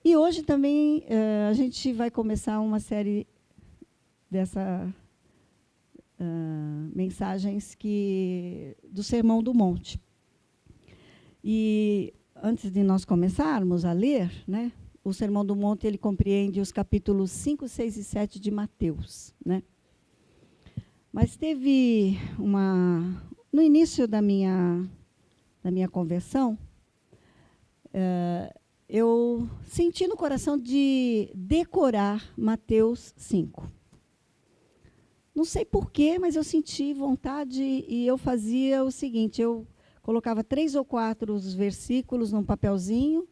E hoje também a gente vai começar uma série dessa mensagens do Sermão do Monte. E antes de nós começarmos a ler, né, o Sermão do Monte ele compreende os capítulos 5, 6 e 7 de Mateus, né? Mas teve no início da minha conversão, eu senti no coração de decorar Mateus 5. Não sei porquê, mas eu senti vontade e eu fazia o seguinte, eu colocava 3 ou 4 versículos num papelzinho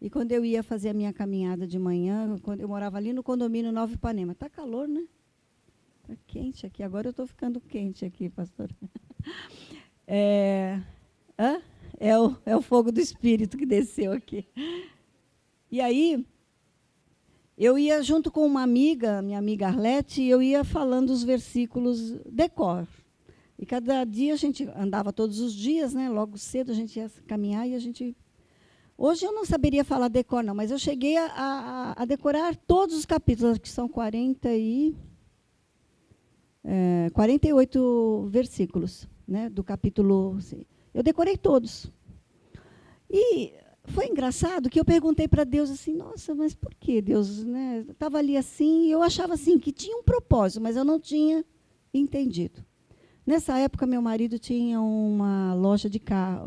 e quando eu ia fazer a minha caminhada de manhã, quando eu morava ali no condomínio Nova Ipanema. Está calor, né? Está quente aqui. Agora eu estou ficando quente aqui, pastor. É o fogo do Espírito que desceu aqui. E aí, eu ia junto com uma amiga, minha amiga Arlete, e eu ia falando os versículos decor. E cada dia a gente andava todos os dias, né? Logo cedo a gente ia caminhar e a gente... Hoje eu não saberia falar decor, não, mas eu cheguei a decorar todos os capítulos, que são 48 versículos, né? Do capítulo... Eu decorei todos. E foi engraçado que eu perguntei para Deus assim, nossa, mas por que Deus, né? Estava ali assim, e eu achava assim que tinha um propósito, mas eu não tinha entendido. Nessa época, meu marido tinha uma loja de carro,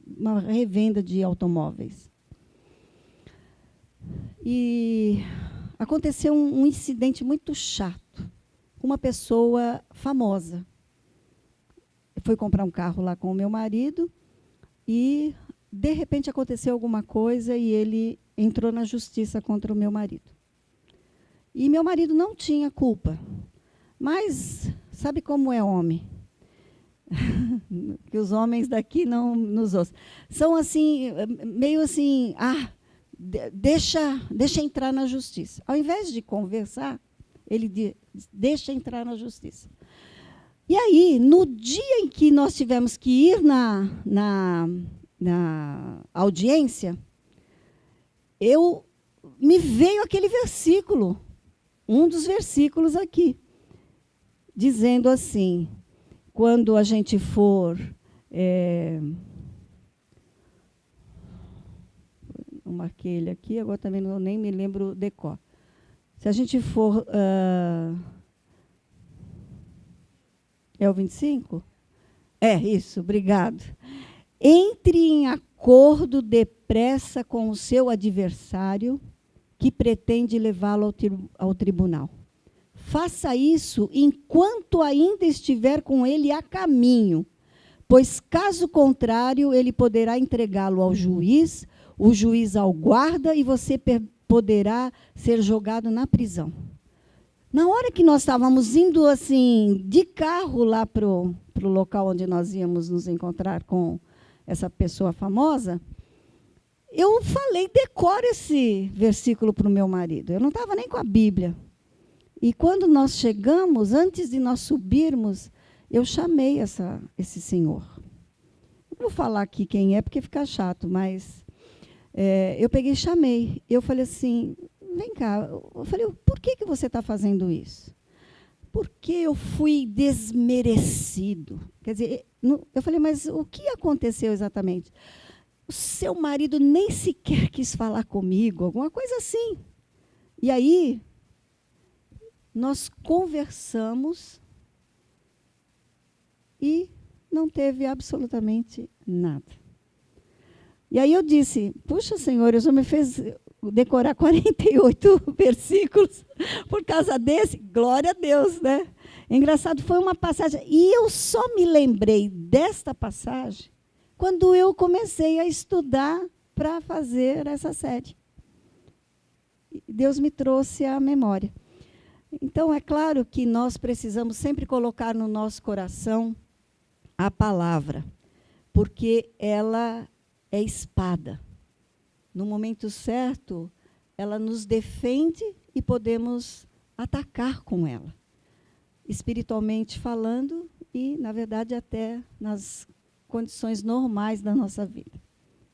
uma revenda de automóveis. E aconteceu um incidente muito chato com uma pessoa famosa. Foi comprar um carro lá com o meu marido e, de repente, aconteceu alguma coisa e ele entrou na justiça contra o meu marido. E meu marido não tinha culpa. Mas, sabe como é homem? Que os homens daqui não nos ouçam. São assim, meio assim, deixa entrar na justiça. Ao invés de conversar, ele diz, deixa entrar na justiça. E aí, no dia em que nós tivemos que ir na audiência, me veio aquele versículo, um dos versículos aqui, dizendo assim, quando a gente for... eu marquei ele aqui, agora também nem me lembro o decor. Se a gente for... é o 25? Isso, obrigado. Entre em acordo depressa com o seu adversário que pretende levá-lo ao tribunal. Faça isso enquanto ainda estiver com ele a caminho, pois, caso contrário, ele poderá entregá-lo ao juiz, o juiz ao guarda, e você poderá ser jogado na prisão. Na hora que nós estávamos indo assim, de carro lá para o local onde nós íamos nos encontrar com essa pessoa famosa, eu falei, decora esse versículo para o meu marido. Eu não estava nem com a Bíblia. E quando nós chegamos, antes de nós subirmos, eu chamei esse senhor. Não vou falar aqui quem é, porque fica chato, mas eu peguei e chamei. Eu falei assim, vem cá. Eu falei, por que você está fazendo isso? Porque eu fui desmerecido. Quer dizer, eu falei, mas o que aconteceu exatamente? O seu marido nem sequer quis falar comigo, alguma coisa assim. E aí... nós conversamos e não teve absolutamente nada. E aí eu disse, puxa, Senhor, o Senhor me fez decorar 48 versículos por causa desse. Glória a Deus, né? Engraçado, foi uma passagem. E eu só me lembrei desta passagem quando eu comecei a estudar para fazer essa série. Deus me trouxe à memória. Então, é claro que nós precisamos sempre colocar no nosso coração a palavra, porque ela é espada. No momento certo, ela nos defende e podemos atacar com ela, espiritualmente falando e, na verdade, até nas condições normais da nossa vida.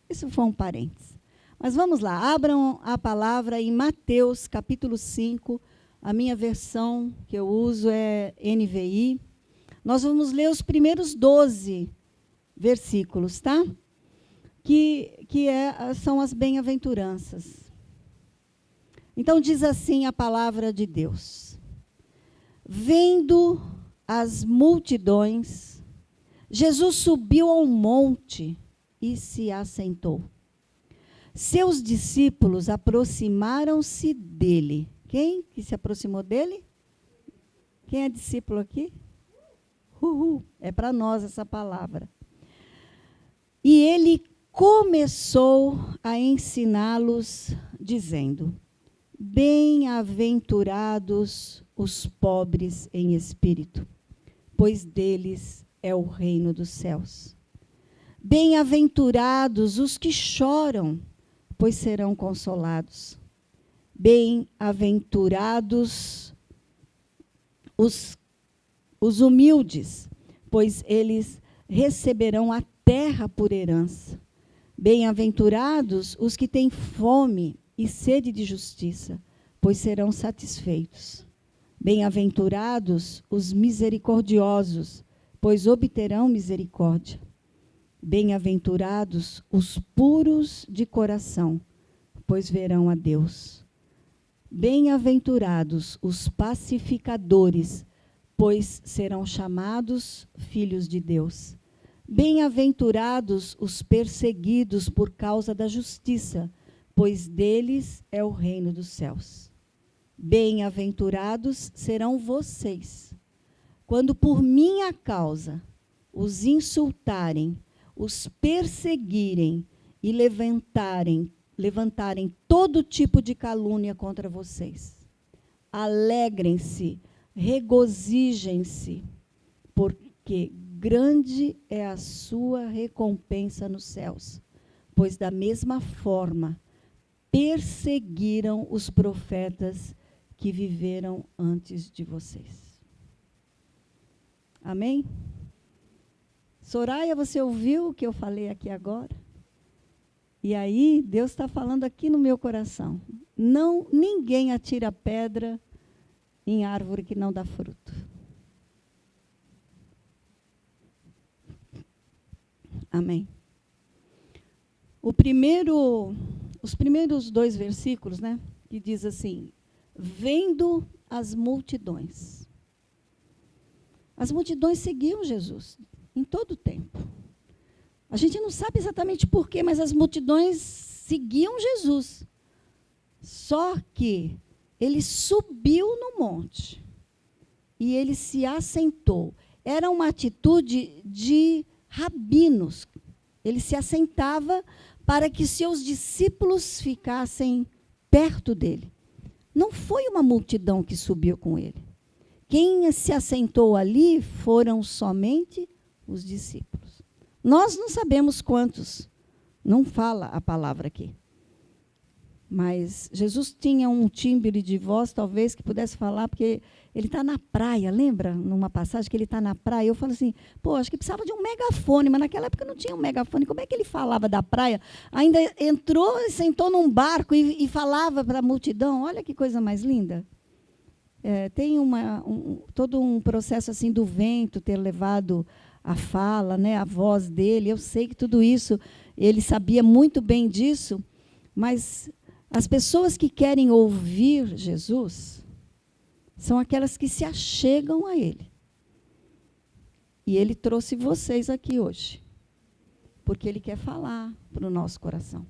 Isso foi um parênteses. Mas vamos lá, abram a palavra em Mateus, capítulo 5. A minha versão que eu uso é NVI. Nós vamos ler os primeiros 12 versículos, tá? São as bem-aventuranças. Então, diz assim a palavra de Deus. Vendo as multidões, Jesus subiu ao monte e se assentou. Seus discípulos aproximaram-se dele. Quem que se aproximou dele? Quem é discípulo aqui? É para nós essa palavra. E ele começou a ensiná-los, dizendo: Bem-aventurados os pobres em espírito, pois deles é o reino dos céus. Bem-aventurados os que choram, pois serão consolados. Bem-aventurados os humildes, pois eles receberão a terra por herança. Bem-aventurados os que têm fome e sede de justiça, pois serão satisfeitos. Bem-aventurados os misericordiosos, pois obterão misericórdia. Bem-aventurados os puros de coração, pois verão a Deus. Bem-aventurados os pacificadores, pois serão chamados filhos de Deus. Bem-aventurados os perseguidos por causa da justiça, pois deles é o reino dos céus. Bem-aventurados serão vocês, quando por minha causa os insultarem, os perseguirem e levantarem todo tipo de calúnia contra vocês. Alegrem-se, regozijem-se, porque grande é a sua recompensa nos céus, pois da mesma forma perseguiram os profetas que viveram antes de vocês. Amém? Soraya, você ouviu o que eu falei aqui agora? E aí, Deus está falando aqui no meu coração. Ninguém atira pedra em árvore que não dá fruto. Amém. Os primeiros 2 versículos, né, que diz assim: vendo as multidões. As multidões seguiam Jesus em todo o tempo. A gente não sabe exatamente porquê, mas as multidões seguiam Jesus. Só que ele subiu no monte e ele se assentou. Era uma atitude de rabinos. Ele se assentava para que seus discípulos ficassem perto dele. Não foi uma multidão que subiu com ele. Quem se assentou ali foram somente os discípulos. Nós não sabemos quantos, não fala a palavra aqui. Mas Jesus tinha um timbre de voz, talvez, que pudesse falar, porque ele está na praia, lembra? Numa passagem que ele está na praia, eu falo assim, acho que precisava de um megafone, mas naquela época não tinha um megafone. Como é que ele falava da praia? Ainda entrou e sentou num barco e falava para a multidão. Olha que coisa mais linda. Tem todo um processo assim do vento ter levado a fala, né, a voz dele. Eu sei que tudo isso, ele sabia muito bem disso, mas as pessoas que querem ouvir Jesus são aquelas que se achegam a ele. E ele trouxe vocês aqui hoje, porque ele quer falar para o nosso coração.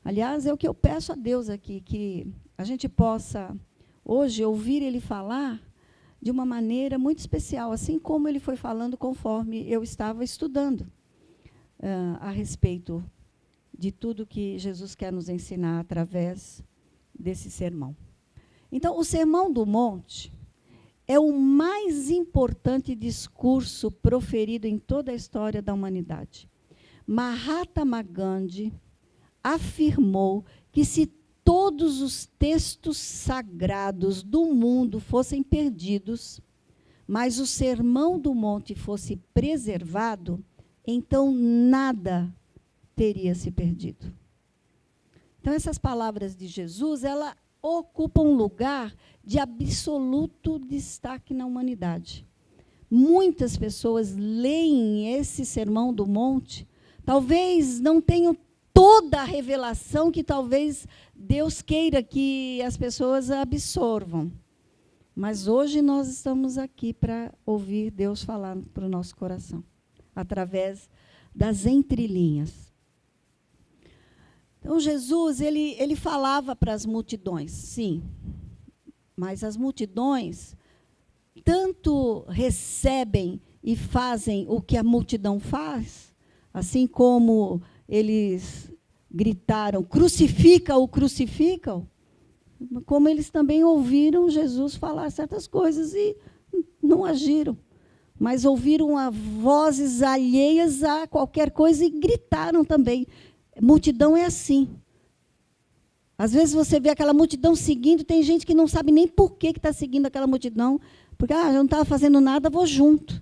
Aliás, é o que eu peço a Deus aqui, que a gente possa hoje ouvir ele falar de uma maneira muito especial, assim como ele foi falando conforme eu estava estudando a respeito de tudo que Jesus quer nos ensinar através desse sermão. Então, o Sermão do Monte é o mais importante discurso proferido em toda a história da humanidade. Mahatma Gandhi afirmou que se todos os textos sagrados do mundo fossem perdidos, mas o Sermão do Monte fosse preservado, então nada teria se perdido. Então, essas palavras de Jesus, ela ocupa um lugar de absoluto destaque na humanidade. Muitas pessoas leem esse Sermão do Monte, talvez não tenham toda a revelação que talvez Deus queira que as pessoas absorvam. Mas hoje nós estamos aqui para ouvir Deus falar para o nosso coração, através das entrelinhas. Então, Jesus, ele falava para as multidões, sim, mas as multidões tanto recebem e fazem o que a multidão faz, assim como eles gritaram, crucifica-o, crucifica-o, como eles também ouviram Jesus falar certas coisas e não agiram, mas ouviram vozes alheias a qualquer coisa e gritaram também. Multidão é assim. Às vezes você vê aquela multidão seguindo, tem gente que não sabe nem por que está seguindo aquela multidão, porque eu não estava fazendo nada, vou junto.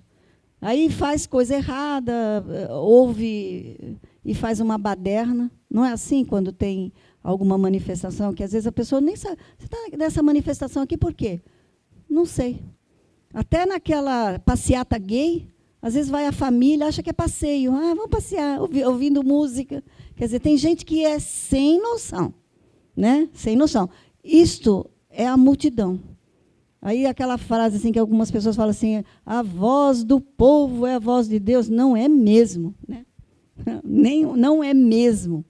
Aí faz coisa errada, ouve e faz uma baderna. Não é assim quando tem alguma manifestação, que às vezes a pessoa nem sabe. Você está nessa manifestação aqui por quê? Não sei. Até naquela passeata gay, às vezes vai a família, acha que é passeio. Vamos passear, ouvindo música. Quer dizer, tem gente que é sem noção, né? Sem noção. Isto é a multidão. Aí aquela frase assim que algumas pessoas falam assim, a voz do povo é a voz de Deus. Não é mesmo, né? Não é mesmo.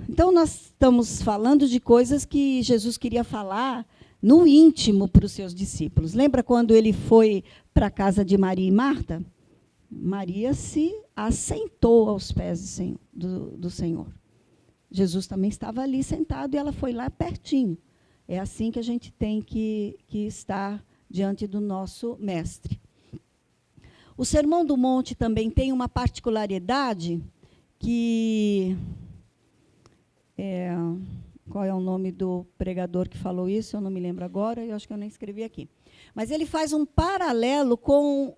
Então, nós estamos falando de coisas que Jesus queria falar no íntimo para os seus discípulos. Lembra quando ele foi para a casa de Maria e Marta? Maria se assentou aos pés do Senhor. Jesus também estava ali sentado e ela foi lá pertinho. É assim que a gente tem que estar diante do nosso mestre. O Sermão do Monte também tem uma particularidade que... qual é o nome do pregador que falou isso? Eu não me lembro agora, eu acho que eu nem escrevi aqui. Mas ele faz um paralelo com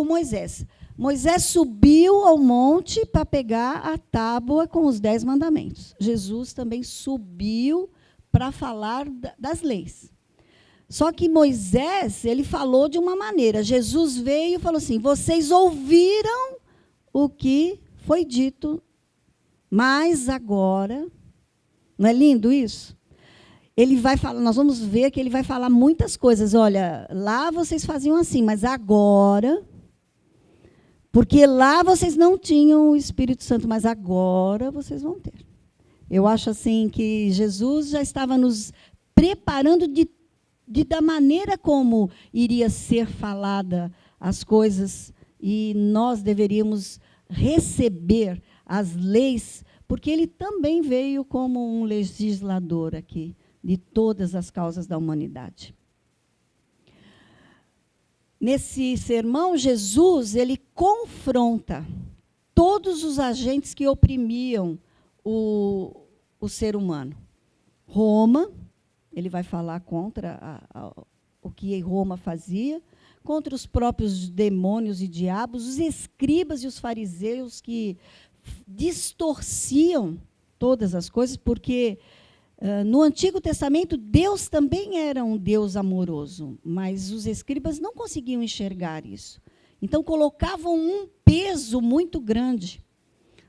Moisés. Moisés subiu ao monte para pegar a tábua com os 10 mandamentos. Jesus também subiu para falar das leis. Só que Moisés, ele falou de uma maneira. Jesus veio e falou assim, vocês ouviram o que foi dito, mas agora... Não é lindo isso? Ele vai falar, nós vamos ver que ele vai falar muitas coisas. Olha, lá vocês faziam assim, mas agora... Porque lá vocês não tinham o Espírito Santo, mas agora vocês vão ter. Eu acho assim que Jesus já estava nos preparando da maneira como iria ser falada as coisas e nós deveríamos receber as leis, porque ele também veio como um legislador aqui de todas as causas da humanidade. Nesse sermão, Jesus ele confronta todos os agentes que oprimiam o ser humano. Roma, ele vai falar contra o que Roma fazia, contra os próprios demônios e diabos, os escribas e os fariseus que distorciam todas as coisas, porque no Antigo Testamento Deus também era um Deus amoroso, mas os escribas não conseguiam enxergar isso. Então colocavam um peso muito grande.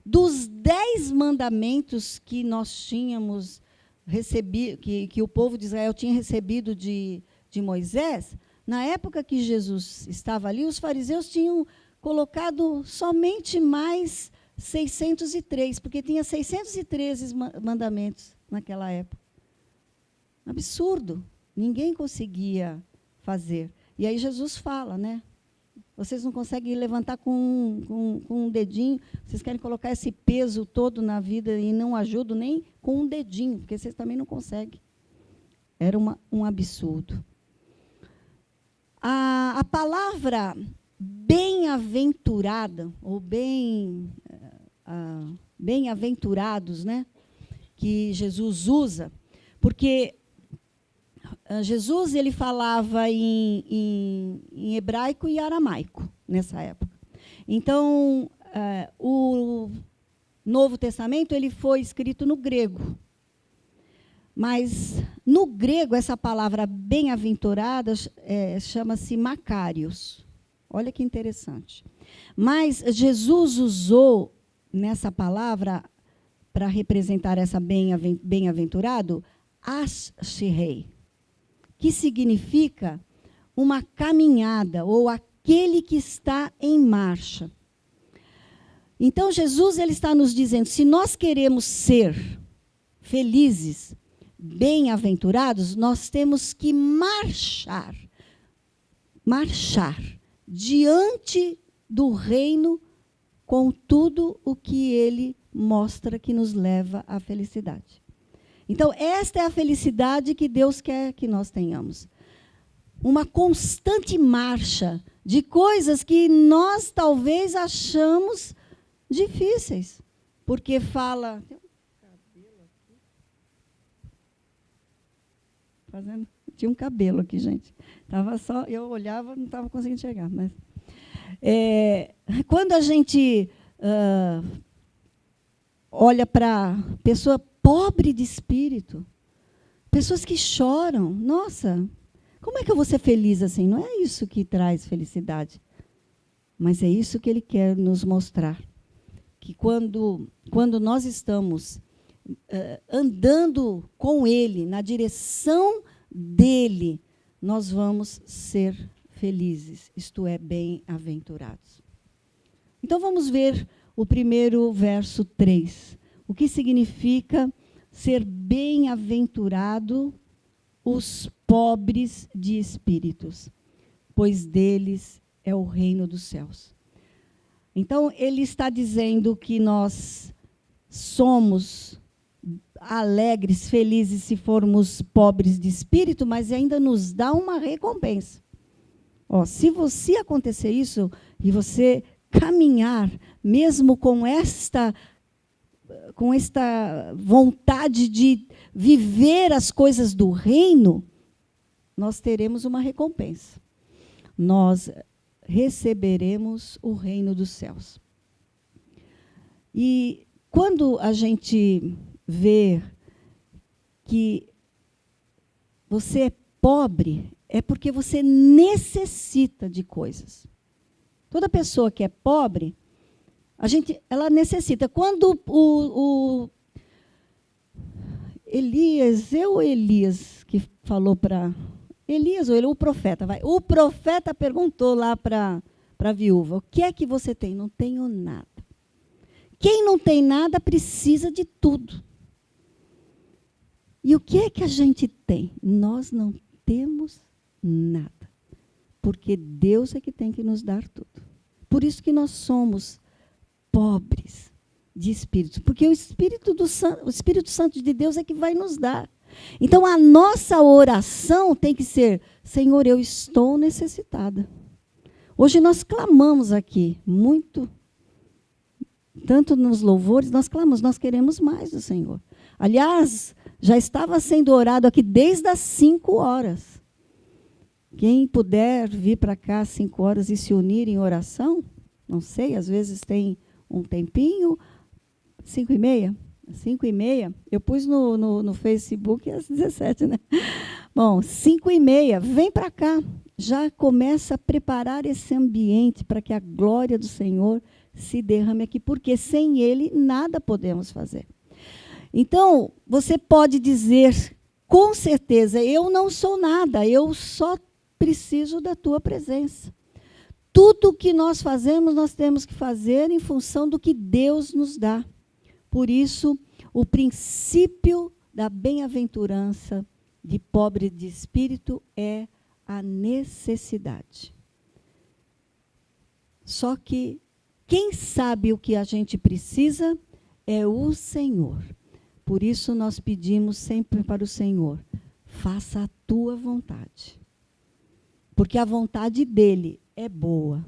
Dos 10 mandamentos que nós tínhamos recebido, que o povo de Israel tinha recebido de Moisés, na época que Jesus estava ali, os fariseus tinham colocado somente mais 603, porque tinha 613 mandamentos naquela época. Absurdo. Ninguém conseguia fazer. E aí Jesus fala, né? Vocês não conseguem levantar com um dedinho, vocês querem colocar esse peso todo na vida e não ajudam nem com um dedinho, porque vocês também não conseguem. Era um absurdo. A palavra bem-aventurada, ou bem-aventurados, né, que Jesus usa, porque Jesus ele falava em hebraico e aramaico nessa época. Então, Novo Testamento, ele foi escrito no grego. Mas, no grego, essa palavra bem-aventurada chama-se Macários. Olha que interessante. Mas Jesus usou nessa palavra, para representar essa bem-aventurado, Ashrei, que significa uma caminhada, ou aquele que está em marcha. Então, Jesus ele está nos dizendo, se nós queremos ser felizes, bem-aventurados, nós temos que marchar diante do reino com tudo o que ele mostra que nos leva à felicidade. Então, esta é a felicidade que Deus quer que nós tenhamos. Uma constante marcha de coisas que nós talvez achamos difíceis. Porque fala... Tinha um cabelo aqui, gente. Tava só, eu olhava, não estava conseguindo enxergar. Mas, quando a gente olha para pessoa pobre de espírito, pessoas que choram, nossa, como é que eu vou ser feliz assim? Não é isso que traz felicidade. Mas é isso que ele quer nos mostrar. Que quando nós estamos andando com ele, na direção dele, nós vamos ser felizes, isto é, bem-aventurados. Então, vamos ver o primeiro verso 3. O que significa ser bem-aventurado os pobres de espíritos, pois deles é o reino dos céus. Então, ele está dizendo que nós somos alegres, felizes se formos pobres de espírito, mas ainda nos dá uma recompensa. Se você acontecer isso e você caminhar, mesmo com esta vontade de viver as coisas do reino, nós teremos uma recompensa. Nós receberemos o reino dos céus. E quando a gente vê que você é pobre, é porque você necessita de coisas. Toda pessoa que é pobre, ela necessita. Quando o Elias que falou para... o profeta, o profeta perguntou lá para a viúva, o que é que você tem? Não tenho nada. Quem não tem nada precisa de tudo. E o que é que a gente tem? Nós não temos nada. Porque Deus é que tem que nos dar tudo. Por isso que nós somos pobres de espírito. Porque o Espírito Santo de Deus é que vai nos dar. Então, a nossa oração tem que ser, Senhor, eu estou necessitada. Hoje nós clamamos aqui, muito, tanto nos louvores, nós clamamos, nós queremos mais do Senhor. Aliás, já estava sendo orado aqui desde as 5 horas. Quem puder vir para cá às 5 horas e se unir em oração, não sei, às vezes tem um tempinho, 5h30? 5h30, eu pus no Facebook às 17, né? Bom, 5h30, vem para cá. Já começa a preparar esse ambiente para que a glória do Senhor se derrame aqui, porque sem Ele nada podemos fazer. Então, você pode dizer, com certeza, eu não sou nada, eu só preciso da tua presença. Tudo que nós fazemos, nós temos que fazer em função do que Deus nos dá. Por isso, o princípio da bem-aventurança de pobre de espírito é a necessidade. Só que quem sabe o que a gente precisa é o Senhor. Por isso nós pedimos sempre para o Senhor, faça a tua vontade. Porque a vontade dele é boa,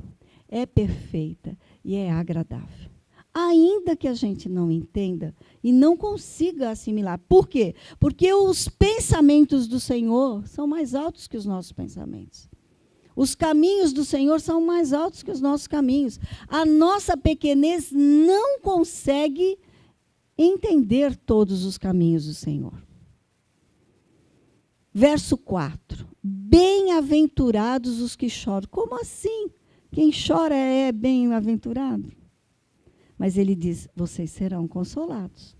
é perfeita e é agradável. Ainda que a gente não entenda e não consiga assimilar. Por quê? Porque os pensamentos do Senhor são mais altos que os nossos pensamentos. Os caminhos do Senhor são mais altos que os nossos caminhos. A nossa pequenez não consegue entender todos os caminhos do Senhor. Verso 4. Bem-aventurados os que choram. Como assim? Quem chora é bem-aventurado? Mas ele diz, vocês serão consolados.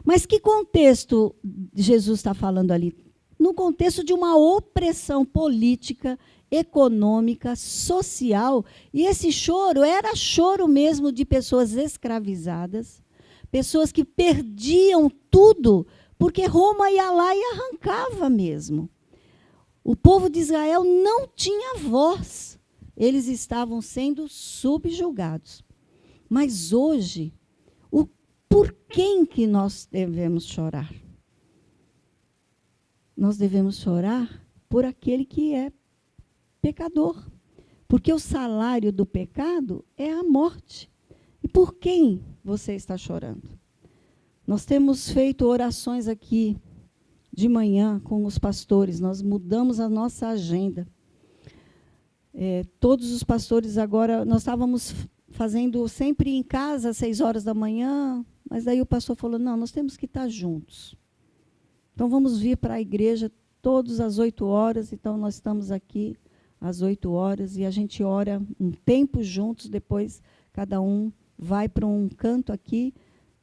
Mas que contexto Jesus está falando ali? No contexto de uma opressão política, econômica, social. E esse choro era choro mesmo de pessoas escravizadas, pessoas que perdiam tudo, porque Roma ia lá e arrancava mesmo. O povo de Israel não tinha voz. Eles estavam sendo subjugados. Mas hoje, por quem que nós devemos chorar? Nós devemos chorar por aquele que é pecador. Porque o salário do pecado é a morte. E por quem você está chorando? Nós temos feito orações aqui de manhã com os pastores. Nós mudamos a nossa agenda. Todos os pastores agora, nós estávamos fazendo sempre em casa, às 6 horas da manhã, mas daí o pastor falou, não, nós temos que estar juntos. Então, vamos vir para a igreja todos às 8 horas, então nós estamos aqui às 8 horas, e a gente ora um tempo juntos, depois cada um vai para um canto aqui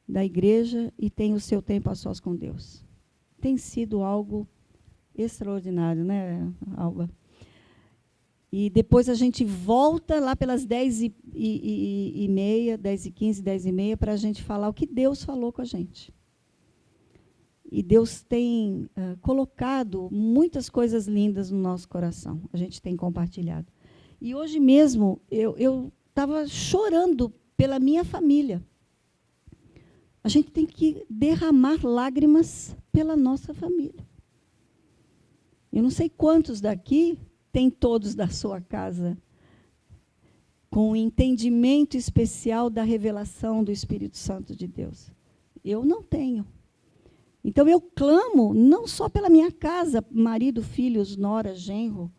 da igreja e tem o seu tempo a sós com Deus. Tem sido algo extraordinário, né, Alba? E depois a gente volta lá pelas 10h30, 10h15, 10h30, para a gente falar o que Deus falou com a gente. E Deus tem colocado muitas coisas lindas no nosso coração. A gente tem compartilhado. E hoje mesmo eu estava chorando pela minha família. A gente tem que derramar lágrimas pela nossa família. Eu não sei quantos daqui tem todos da sua casa com entendimento especial da revelação do Espírito Santo de Deus. Eu não tenho. Então, eu clamo, não só pela minha casa, marido, filhos, nora, genro,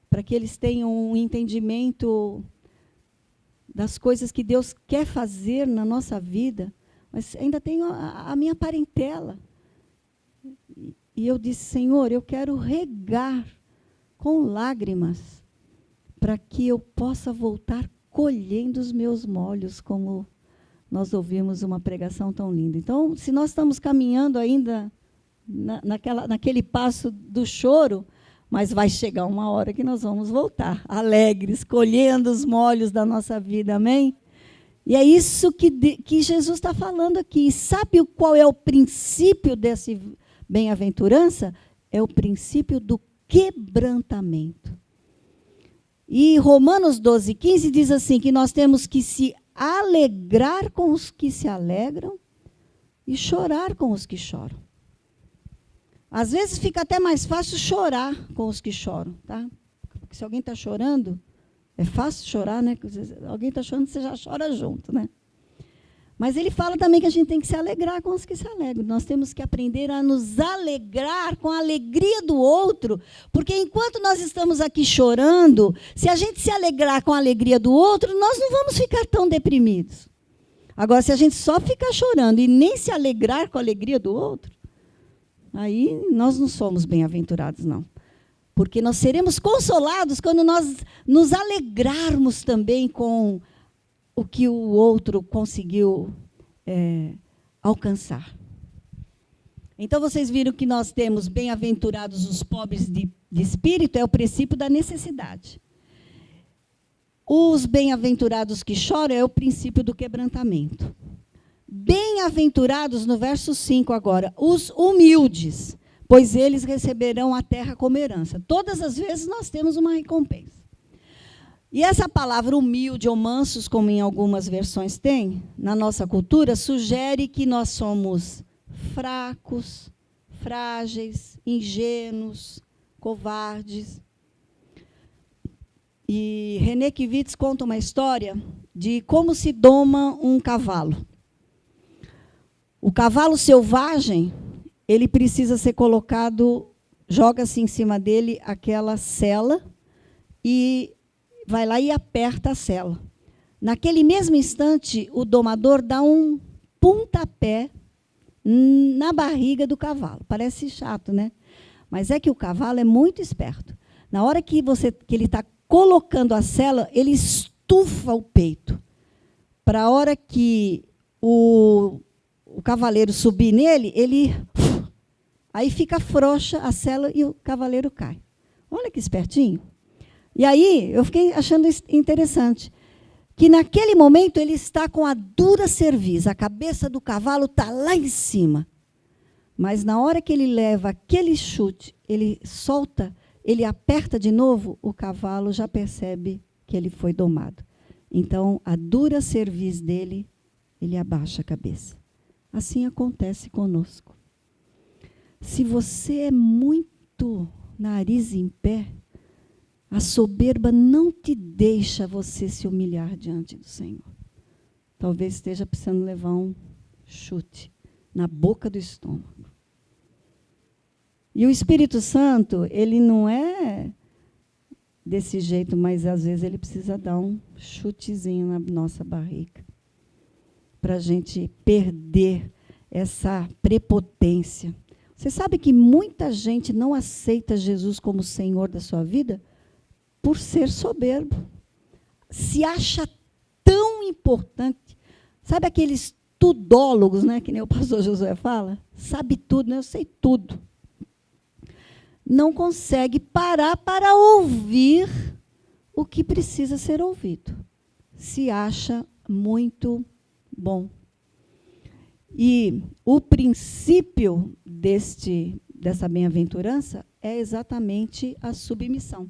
para que eles tenham um entendimento das coisas que Deus quer fazer na nossa vida, mas ainda tenho a minha parentela. E eu disse, Senhor, eu quero regar com lágrimas, para que eu possa voltar colhendo os meus molhos, como nós ouvimos uma pregação tão linda. Então, se nós estamos caminhando ainda naquele passo do choro, mas vai chegar uma hora que nós vamos voltar, alegres, colhendo os molhos da nossa vida, amém? E é isso que Jesus está falando aqui. E sabe qual é o princípio desse bem-aventurança? É o princípio do quebrantamento. E Romanos 12:15 diz assim, que nós temos que se alegrar com os que se alegram e chorar com os que choram. Às vezes fica até mais fácil chorar com os que choram, tá? Porque se alguém está chorando, é fácil chorar, né? Alguém está chorando, você já chora junto, né? Mas ele fala também que a gente tem que se alegrar com os que se alegram. Nós temos que aprender a nos alegrar com a alegria do outro, porque enquanto nós estamos aqui chorando, se a gente se alegrar com a alegria do outro, nós não vamos ficar tão deprimidos. Agora, se a gente só ficar chorando e nem se alegrar com a alegria do outro, aí nós não somos bem-aventurados, não. Porque nós seremos consolados quando nós nos alegrarmos também com o que o outro conseguiu alcançar. Então, vocês viram que nós temos bem-aventurados os pobres de espírito, é o princípio da necessidade. Os bem-aventurados que choram é o princípio do quebrantamento. Bem-aventurados, no verso 5 agora, os humildes, pois eles receberão a terra como herança. Todas as vezes nós temos uma recompensa. E essa palavra humilde ou mansos, como em algumas versões tem, na nossa cultura, sugere que nós somos fracos, frágeis, ingênuos, covardes. E René Kivitz conta uma história de como se doma um cavalo. O cavalo selvagem, ele precisa ser colocado, joga-se em cima dele aquela sela, e vai lá e aperta a sela. Naquele mesmo instante, o domador dá um pontapé na barriga do cavalo. Parece chato, né? Mas é que o cavalo é muito esperto. Na hora que ele está colocando a sela, ele estufa o peito. Para a hora que o cavaleiro subir nele, aí fica frouxa a sela e o cavaleiro cai. Olha que espertinho. E aí eu fiquei achando interessante que naquele momento ele está com a dura cerviz, a cabeça do cavalo está lá em cima. Mas na hora que ele leva aquele chute, ele solta, ele aperta de novo, o cavalo já percebe que ele foi domado. Então, a dura cerviz dele, ele abaixa a cabeça. Assim acontece conosco. Se você é muito nariz em pé, a soberba não te deixa você se humilhar diante do Senhor. Talvez esteja precisando levar um chute na boca do estômago. E o Espírito Santo, ele não é desse jeito, mas às vezes ele precisa dar um chutezinho na nossa barriga, para a gente perder essa prepotência. Você sabe que muita gente não aceita Jesus como Senhor da sua vida por ser soberbo. Se acha tão importante. Sabe aqueles tudólogos, né, que nem o pastor Josué fala? Sabe tudo, né? Eu sei tudo. Não consegue parar para ouvir o que precisa ser ouvido. Se acha muito bom. E o princípio dessa bem-aventurança é exatamente a submissão.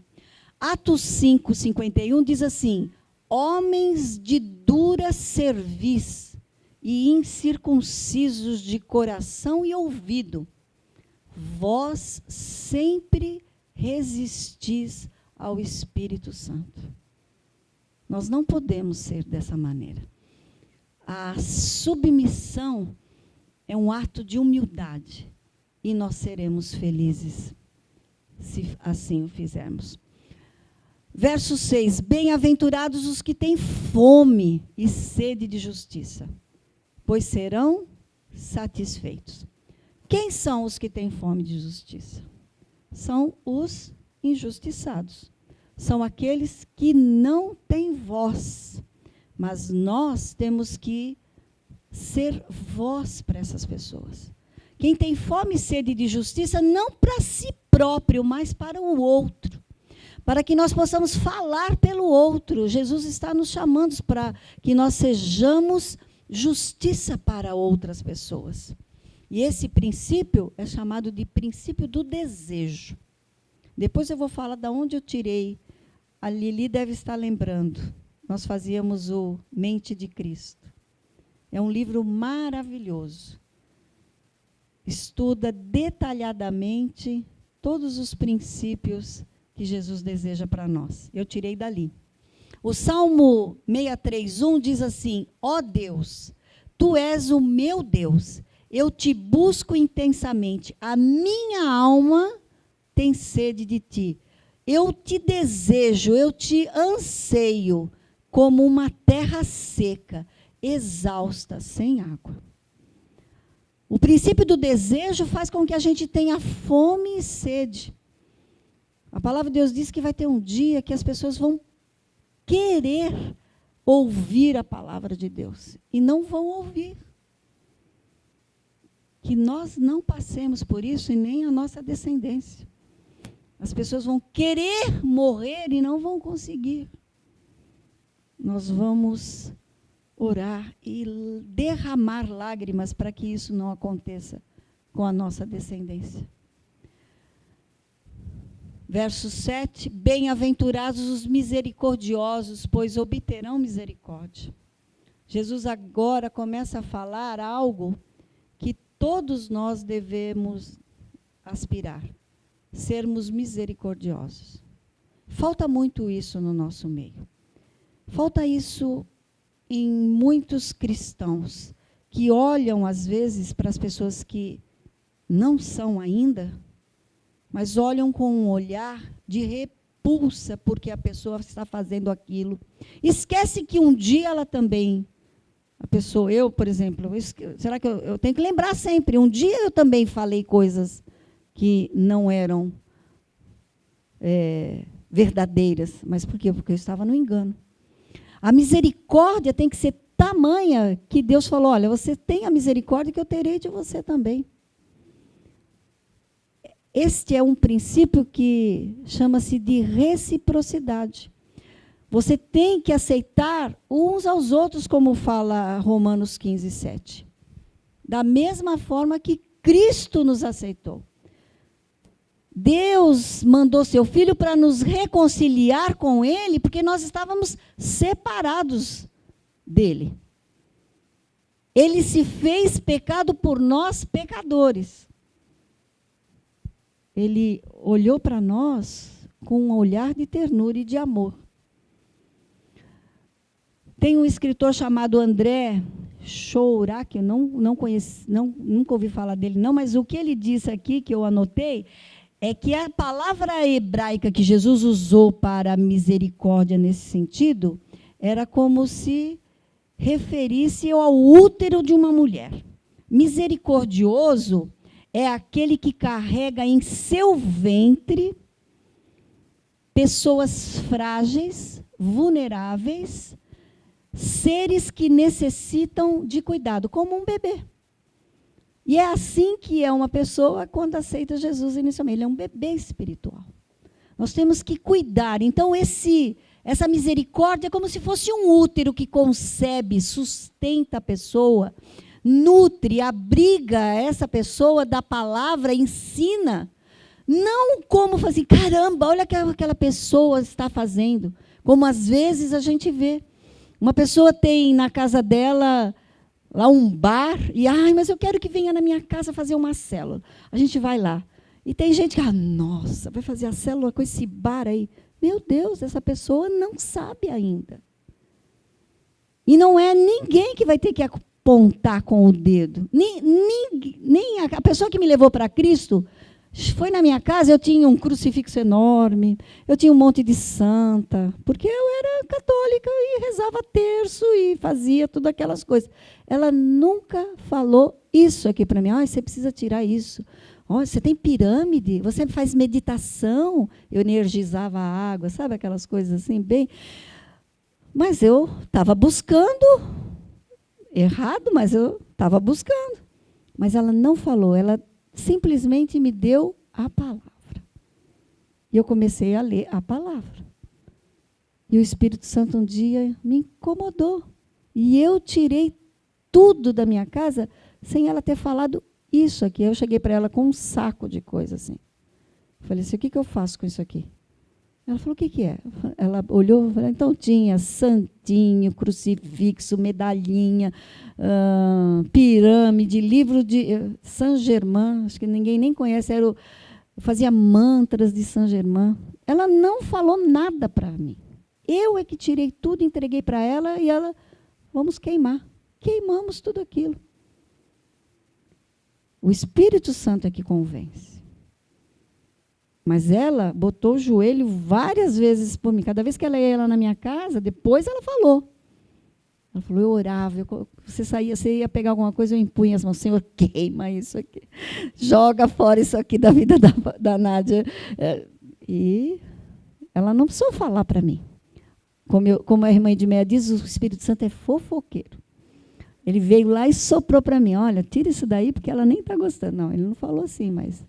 Atos 5:51 diz assim: homens de dura cerviz e incircuncisos de coração e ouvido, vós sempre resistis ao Espírito Santo. Nós não podemos ser dessa maneira. A submissão é um ato de humildade e nós seremos felizes se assim o fizermos. Verso 6, bem-aventurados os que têm fome e sede de justiça, pois serão satisfeitos. Quem são os que têm fome de justiça? São os injustiçados. São aqueles que não têm voz. Mas nós temos que ser voz para essas pessoas. Quem tem fome e sede de justiça, não para si próprio, mas para o outro. Para que nós possamos falar pelo outro. Jesus está nos chamando para que nós sejamos justiça para outras pessoas. E esse princípio é chamado de princípio do desejo. Depois eu vou falar de onde eu tirei. A Lili deve estar lembrando. Nós fazíamos o Mente de Cristo. É um livro maravilhoso. Estuda detalhadamente todos os princípios que Jesus deseja para nós. Eu tirei dali. O Salmo 63:1 diz assim: ó Deus, tu és o meu Deus, eu te busco intensamente, a minha alma tem sede de ti. Eu te desejo, eu te anseio, como uma terra seca, exausta, sem água. O princípio do desejo faz com que a gente tenha fome e sede. A palavra de Deus diz que vai ter um dia que as pessoas vão querer ouvir a palavra de Deus e não vão ouvir. Que nós não passemos por isso e nem a nossa descendência. As pessoas vão querer morrer e não vão conseguir. Nós vamos orar e derramar lágrimas para que isso não aconteça com a nossa descendência. Verso 7, bem-aventurados os misericordiosos, pois obterão misericórdia. Jesus agora começa a falar algo que todos nós devemos aspirar, sermos misericordiosos. Falta muito isso no nosso meio. Falta isso em muitos cristãos que olham, às vezes, para as pessoas que não são ainda, mas olham com um olhar de repúdio repulsa porque a pessoa está fazendo aquilo. Esquece que um dia ela também, a pessoa, eu, por exemplo, será que eu tenho que lembrar sempre, um dia eu também falei coisas que não eram verdadeiras. Mas por quê? Porque eu estava no engano. A misericórdia tem que ser tamanha que Deus falou, olha, você tem a misericórdia que eu terei de você também. Este é um princípio que chama-se de reciprocidade. Você tem que aceitar uns aos outros, como fala Romanos 15, 7. Da mesma forma que Cristo nos aceitou. Deus mandou seu Filho para nos reconciliar com Ele, porque nós estávamos separados dele. Ele se fez pecado por nós, pecadores. Ele olhou para nós com um olhar de ternura e de amor. Tem um escritor chamado André Chourá, que eu não conheço, nunca ouvi falar dele, não, mas o que ele disse aqui, que eu anotei, é que a palavra hebraica que Jesus usou para misericórdia nesse sentido era como se referisse ao útero de uma mulher. Misericordioso é aquele que carrega em seu ventre pessoas frágeis, vulneráveis, seres que necessitam de cuidado, como um bebê. E é assim que é uma pessoa quando aceita Jesus inicialmente. Ele é um bebê espiritual. Nós temos que cuidar. Então, essa misericórdia é como se fosse um útero que concebe, sustenta a pessoa, nutre, abriga essa pessoa da palavra, ensina. Não como assim, caramba, olha o que aquela pessoa está fazendo. Como às vezes a gente vê. Uma pessoa tem na casa dela lá um bar, e, mas eu quero que venha na minha casa fazer uma célula. A gente vai lá. E tem gente que, nossa, vai fazer a célula com esse bar aí. Meu Deus, essa pessoa não sabe ainda. E não é ninguém que vai ter que apontar com o dedo. Nem a pessoa que me levou para Cristo foi na minha casa, eu tinha um crucifixo enorme, eu tinha um monte de santa, porque eu era católica e rezava terço e fazia todas aquelas coisas. Ela nunca falou isso aqui para mim. Você precisa tirar isso. Você tem pirâmide, você faz meditação. Eu energizava a água, sabe aquelas coisas assim, bem. Mas eu estava buscando, errado, mas eu estava buscando. Mas ela não falou, ela simplesmente me deu a palavra. E eu comecei a ler a palavra. E o Espírito Santo um dia me incomodou. E eu tirei tudo da minha casa sem ela ter falado isso aqui. Eu cheguei para ela com um saco de coisa assim. Falei assim, o que eu faço com isso aqui? Ela falou, o que é? Ela olhou e falou, então tinha santinho, crucifixo, medalhinha, pirâmide, livro de Saint-Germain, acho que ninguém nem conhece, fazia mantras de Saint-Germain. Ela não falou nada para mim. Eu é que tirei tudo, entreguei para ela e ela, vamos queimar. Queimamos tudo aquilo. O Espírito Santo é que convence. Mas ela botou o joelho várias vezes por mim. Cada vez que ela ia lá na minha casa, depois ela falou. Ela falou, eu orava, você ia pegar alguma coisa, eu impunha as mãos, Senhor, queima isso aqui. Joga fora isso aqui da vida da Nádia. E ela não precisou falar para mim. Como a irmã Edmeia diz, o Espírito Santo é fofoqueiro. Ele veio lá e soprou para mim, olha, tira isso daí, porque ela nem está gostando. Não, ele não falou assim, mas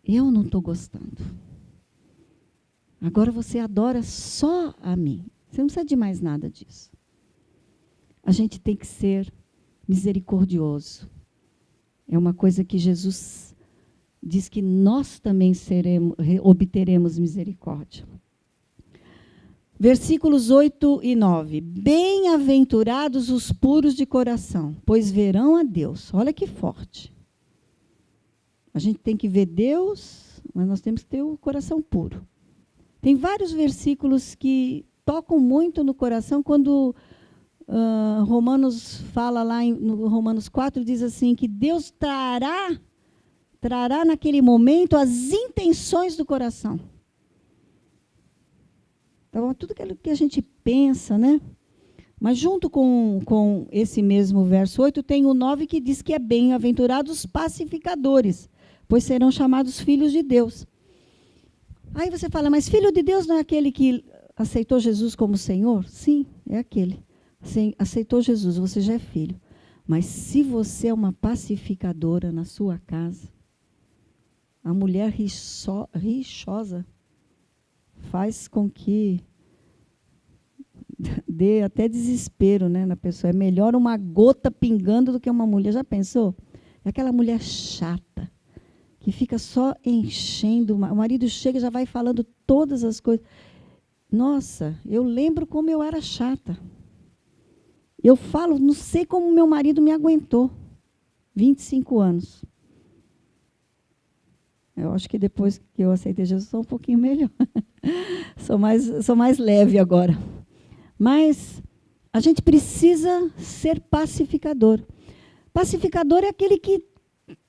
eu não estou gostando. Agora você adora só a mim. Você não precisa de mais nada disso. A gente tem que ser misericordioso. É uma coisa que Jesus diz que nós também obteremos misericórdia. Versículos 8 e 9. Bem-aventurados os puros de coração, pois verão a Deus. Olha que forte. A gente tem que ver Deus, mas nós temos que ter o coração puro. Tem vários versículos que tocam muito no coração, quando Romanos fala lá, no Romanos 4, diz assim, que Deus trará naquele momento as intenções do coração. Então, tudo aquilo que a gente pensa, né? Mas junto com esse mesmo verso 8, tem o 9 que diz que é bem-aventurados os pacificadores, pois serão chamados filhos de Deus. Aí você fala, mas filho de Deus não é aquele que aceitou Jesus como Senhor? Sim, é aquele. Sim, aceitou Jesus, você já é filho. Mas se você é uma pacificadora na sua casa, a mulher rixosa faz com que dê até desespero, né, na pessoa. É melhor uma gota pingando do que uma mulher. Já pensou? É aquela mulher chata, que fica só enchendo. O marido chega e já vai falando todas as coisas. Nossa, eu lembro como eu era chata. Eu falo, não sei como meu marido me aguentou. 25 anos. Eu acho que depois que eu aceitei Jesus, sou um pouquinho melhor. sou mais leve agora. Mas a gente precisa ser pacificador. Pacificador é aquele que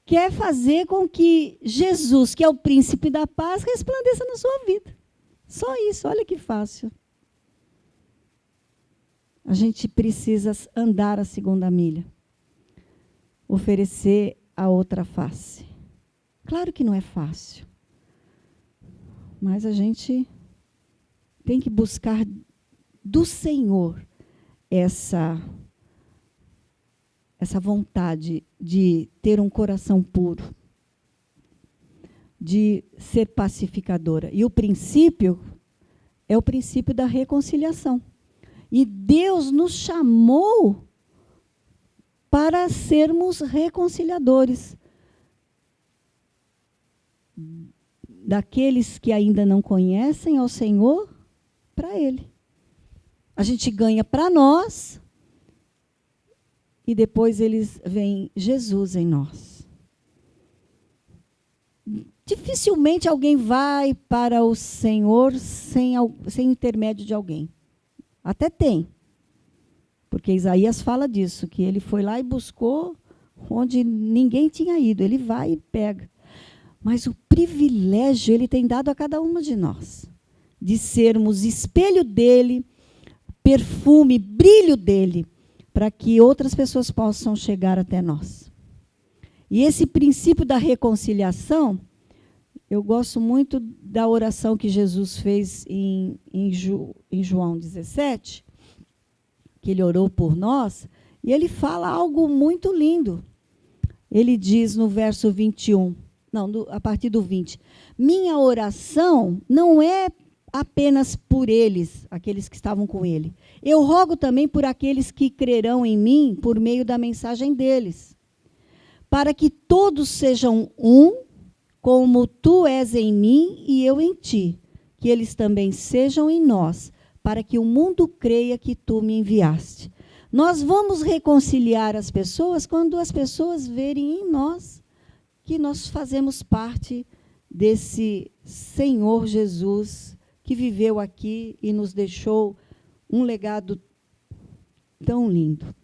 quer fazer com que Jesus, que é o príncipe da paz, resplandeça na sua vida. Só isso, olha que fácil. A gente precisa andar a segunda milha. Oferecer a outra face. Claro que não é fácil. Mas a gente tem que buscar do Senhor essa vontade de ter um coração puro, de ser pacificadora. E o princípio é o princípio da reconciliação. E Deus nos chamou para sermos reconciliadores daqueles que ainda não conhecem ao Senhor para Ele. A gente ganha para nós e depois eles veem Jesus em nós. Dificilmente alguém vai para o Senhor sem intermédio de alguém. Até tem. Porque Isaías fala disso, que ele foi lá e buscou onde ninguém tinha ido. Ele vai e pega. Mas o privilégio ele tem dado a cada uma de nós, de sermos espelho dele, perfume, brilho dele, para que outras pessoas possam chegar até nós. E esse princípio da reconciliação, eu gosto muito da oração que Jesus fez em João 17, que ele orou por nós, e ele fala algo muito lindo. Ele diz no verso 21, a partir do 20, minha oração não é apenas por eles, aqueles que estavam com ele. Eu rogo também por aqueles que crerão em mim por meio da mensagem deles, para que todos sejam um, como tu és em mim e eu em ti, que eles também sejam em nós, para que o mundo creia que tu me enviaste. Nós vamos reconciliar as pessoas quando as pessoas verem em nós que nós fazemos parte desse Senhor Jesus que viveu aqui e nos deixou um legado tão lindo.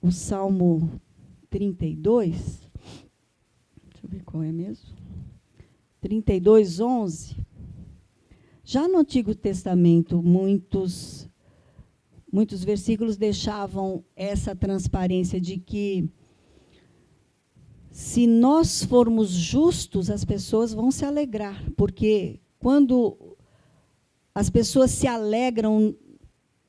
O Salmo 32, deixa eu ver qual é mesmo. 32, 11. Já no Antigo Testamento, muitos versículos deixavam essa transparência de que se nós formos justos, as pessoas vão se alegrar, porque quando as pessoas se alegram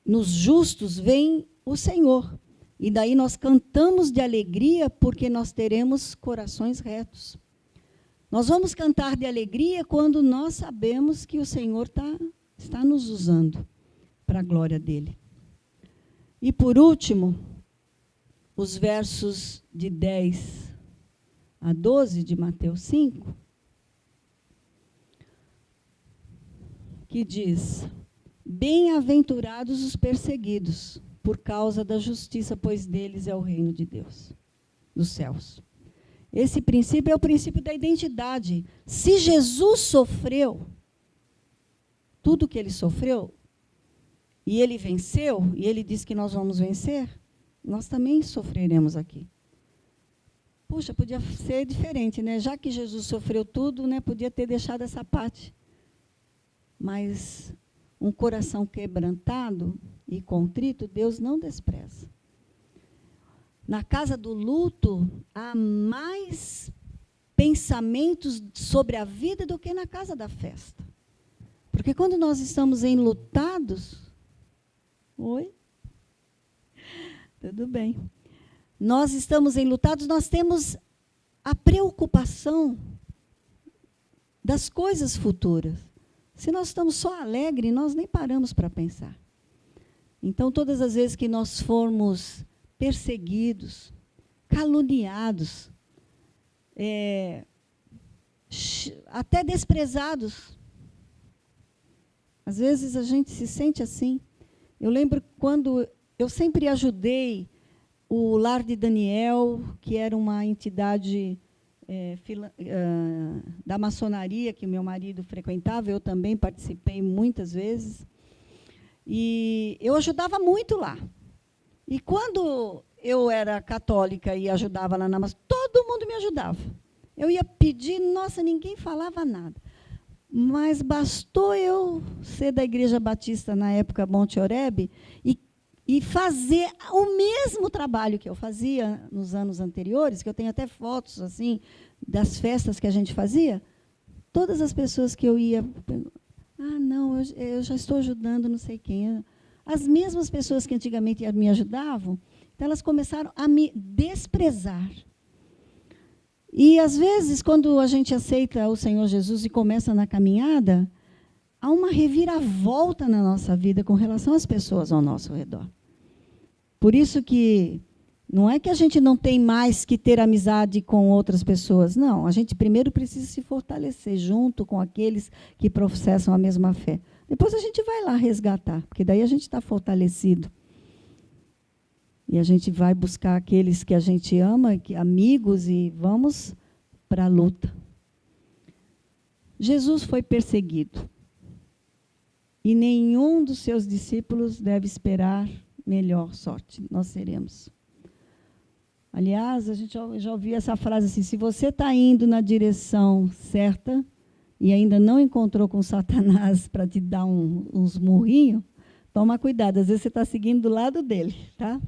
nos justos, vem o Senhor. E daí nós cantamos de alegria, porque nós teremos corações retos. Nós vamos cantar de alegria quando nós sabemos que o Senhor está nos usando para a glória dele. E, por último, os versos de 10 a 12 de Mateus 5, que diz, bem-aventurados os perseguidos, por causa da justiça, pois deles é o reino de Deus, dos céus. Esse princípio é o princípio da identidade. Se Jesus sofreu tudo que ele sofreu, e ele venceu, e ele diz que nós vamos vencer, nós também sofreremos aqui. Puxa, podia ser diferente, né? Já que Jesus sofreu tudo, né, podia ter deixado essa parte. mas um coração quebrantado e contrito, Deus não despreza. Na casa do luto, há mais pensamentos sobre a vida do que na casa da festa. Porque quando nós estamos enlutados... Oi? Tudo bem. Nós estamos enlutados, nós temos a preocupação das coisas futuras. Se nós estamos só alegres, nós nem paramos para pensar. Então, todas as vezes que nós formos perseguidos, caluniados, até desprezados, às vezes a gente se sente assim. Eu lembro quando eu sempre ajudei o Lar de Daniel, que era uma entidade da maçonaria que o meu marido frequentava, eu também participei muitas vezes, e eu ajudava muito lá. E quando eu era católica e ajudava lá na maçonaria, todo mundo me ajudava. Eu ia pedir, nossa, ninguém falava nada. Mas bastou eu ser da Igreja Batista, na época Monte Oreb, e fazer o mesmo trabalho que eu fazia nos anos anteriores, que eu tenho até fotos assim das festas que a gente fazia. Todas as pessoas que eu ia... não, eu já estou ajudando não sei quem. As mesmas pessoas que antigamente me ajudavam, então elas começaram a me desprezar. E, às vezes, quando a gente aceita o Senhor Jesus e começa na caminhada, há uma reviravolta na nossa vida com relação às pessoas ao nosso redor. Por isso que não é que a gente não tem mais que ter amizade com outras pessoas. Não, a gente primeiro precisa se fortalecer junto com aqueles que professam a mesma fé. Depois a gente vai lá resgatar, porque daí a gente está fortalecido. E a gente vai buscar aqueles que a gente ama, amigos, e vamos para a luta. Jesus foi perseguido. E nenhum dos seus discípulos deve esperar melhor sorte. Nós seremos. Aliás, a gente já ouviu essa frase assim, se você está indo na direção certa e ainda não encontrou com Satanás para te dar uns murrinhos, toma cuidado, às vezes você está seguindo do lado dele, tá?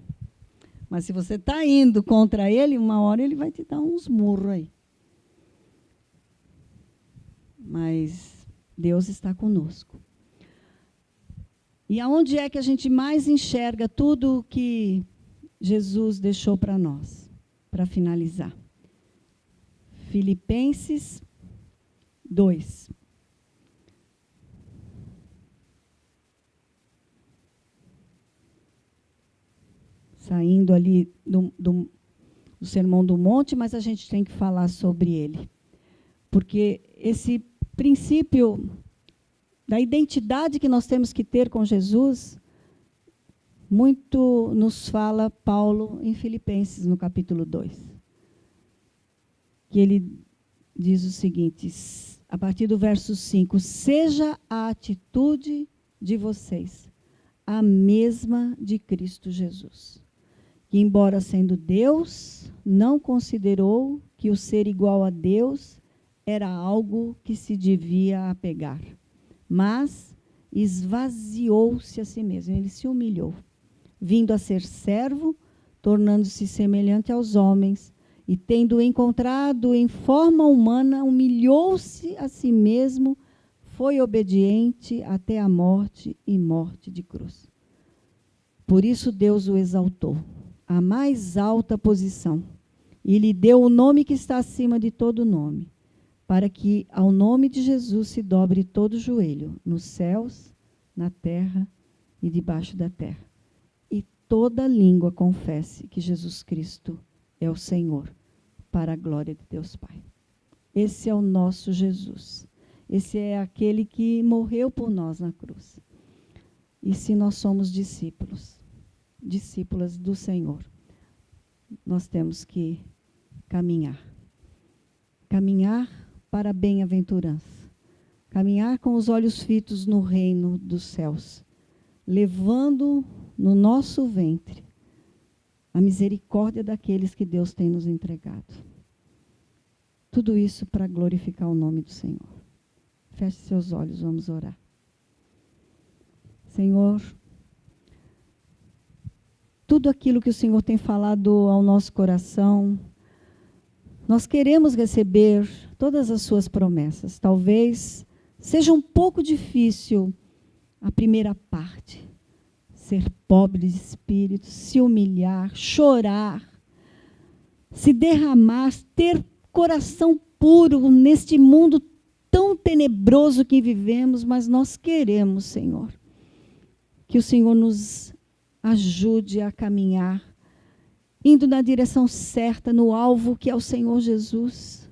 Mas se você está indo contra ele, uma hora ele vai te dar uns murros aí. Mas Deus está conosco. E aonde é que a gente mais enxerga tudo o que Jesus deixou para nós? Para finalizar. Filipenses 2. Saindo ali do Sermão do Monte, mas a gente tem que falar sobre ele. Porque esse princípio da identidade que nós temos que ter com Jesus, muito nos fala Paulo em Filipenses, no capítulo 2. Que ele diz o seguinte, a partir do verso 5, seja a atitude de vocês a mesma de Cristo Jesus, que, embora sendo Deus, não considerou que o ser igual a Deus era algo que se devia apegar, mas esvaziou-se a si mesmo, ele se humilhou, vindo a ser servo, tornando-se semelhante aos homens, e tendo encontrado em forma humana, humilhou-se a si mesmo, foi obediente até a morte e morte de cruz. Por isso Deus o exaltou à mais alta posição, e lhe deu o nome que está acima de todo nome, para que ao nome de Jesus se dobre todo o joelho, nos céus, na terra e debaixo da terra, e toda língua confesse que Jesus Cristo é o Senhor, para a glória de Deus Pai. Esse é o nosso Jesus. Esse é aquele que morreu por nós na cruz. E se nós somos discípulos, discípulas do Senhor, nós temos que caminhar. Caminhar para a bem-aventurança. Caminhar com os olhos fitos no reino dos céus, levando no nosso ventre a misericórdia daqueles que Deus tem nos entregado. Tudo isso para glorificar o nome do Senhor. Feche seus olhos, vamos orar. Senhor, tudo aquilo que o Senhor tem falado ao nosso coração, nós queremos receber todas as suas promessas. Talvez seja um pouco difícil a primeira parte, ser pobre de espírito, se humilhar, chorar, se derramar, ter coração puro neste mundo tão tenebroso que vivemos, mas nós queremos, Senhor, que o Senhor nos ajude a caminhar, indo na direção certa, no alvo que é o Senhor Jesus,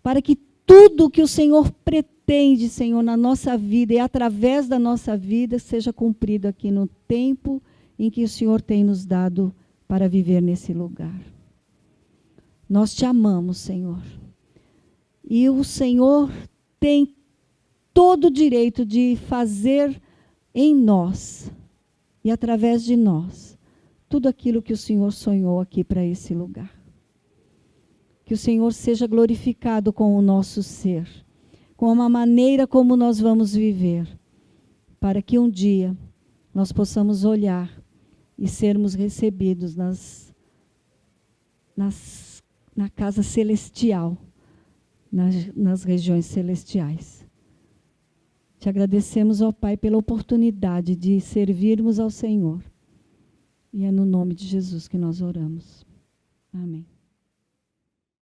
para que tudo que o Senhor pretende, Senhor, na nossa vida e através da nossa vida, seja cumprido aqui no tempo em que o Senhor tem nos dado para viver nesse lugar. Nós te amamos, Senhor. E o Senhor tem todo o direito de fazer em nós e através de nós tudo aquilo que o Senhor sonhou aqui para esse lugar. Que o Senhor seja glorificado com o nosso ser, com a maneira como nós vamos viver, para que um dia nós possamos olhar e sermos recebidos na casa celestial, nas regiões celestiais. Te agradecemos, ó Pai, pela oportunidade de servirmos ao Senhor. E é no nome de Jesus que nós oramos. Amém.